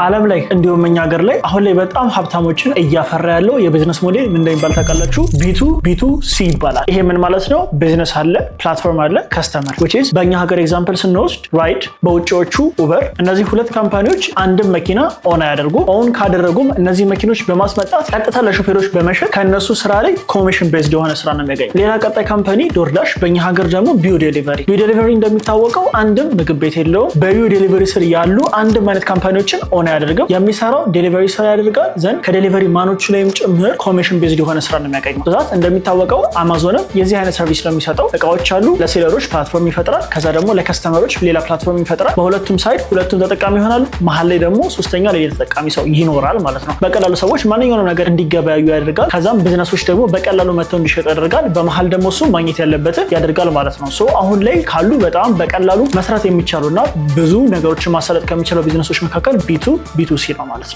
ዓለም ላይ እንዲሁም እኛ ሀገር ላይ አሁን ላይ በጣም ሀብታሞችን እያፈራ ያለው የቢዝነስ ሞዴል ምን እንደሚባል ታውቃላችሁ? B2C ይባላል። ይሄ ምን ማለት ነው? ቢዝነስ አለ፣ ፕላትፎርም አለ፣ ከስተመር which is በእኛ ሀገር ኤግዛምፕል ስንወስድ ራይድ፣ በውጭዎቹ ኡበር፣ እነዚህ ሁለት ካምፓኒዎች አንድም መኪና ኦን አያደርጉ። ኦን ካደረጉም እነዚህ መኪኖች በማስመጣት ቀጥታ ለሾፌሮች በመሸጥ ከነሱ ስራ ላይ ኮሚሽን ቤዝድ የሆነ ስራ ነው የሚያገኙ። ሌላ ቀጣይ ካምፓኒ ዶርዳሽ፣ በእኛ ሀገር ደግሞ ቢዩ ዴሊቨሪ። ቢዩ ዴሊቨሪ እንደሚታወቀው አንድም ምግብ ቤት የለውም። በቢዩ ዴሊቨሪ ስር ያሉ አንድም አይነት ካምፓኒዎችን ኦን አያደርግም። የሚሰራው ዴሊቨሪ ስራ ያደርጋል። ዘንድ ከዴሊቨሪ ማኖቹ ላይም ጭምር ኮሚሽን ቤዝድ የሆነ ስራ ነው የሚያገኘው። በዛት እንደሚታወቀው አማዞንም የዚህ አይነት ሰርቪስ ነው የሚሰጠው። እቃዎች አሉ፣ ለሴለሮች ፕላትፎርም ይፈጥራል። ከዛ ደግሞ ለከስተመሮች ሌላ ፕላትፎርም ይፈጥራል። በሁለቱም ሳይድ ሁለቱም ተጠቃሚ ይሆናሉ። መሀል ላይ ደግሞ ሶስተኛ ሌላ ተጠቃሚ ሰው ይኖራል ማለት ነው። በቀላሉ ሰዎች ማንኛውንም ነገር እንዲገበያዩ ያደርጋል። ከዛም ቢዝነሶች ደግሞ በቀላሉ መተው እንዲሸጡ ያደርጋል። በመሀል ደግሞ እሱ ማግኘት ያለበትን ያደርጋል ማለት ነው። ሶ አሁን ላይ ካሉ በጣም በቀላሉ መስራት የሚቻሉና ብዙ ነገሮችን ማሳለጥ ከሚችለው ቢዝነሶች መካከል B2C ነው ማለት ነው።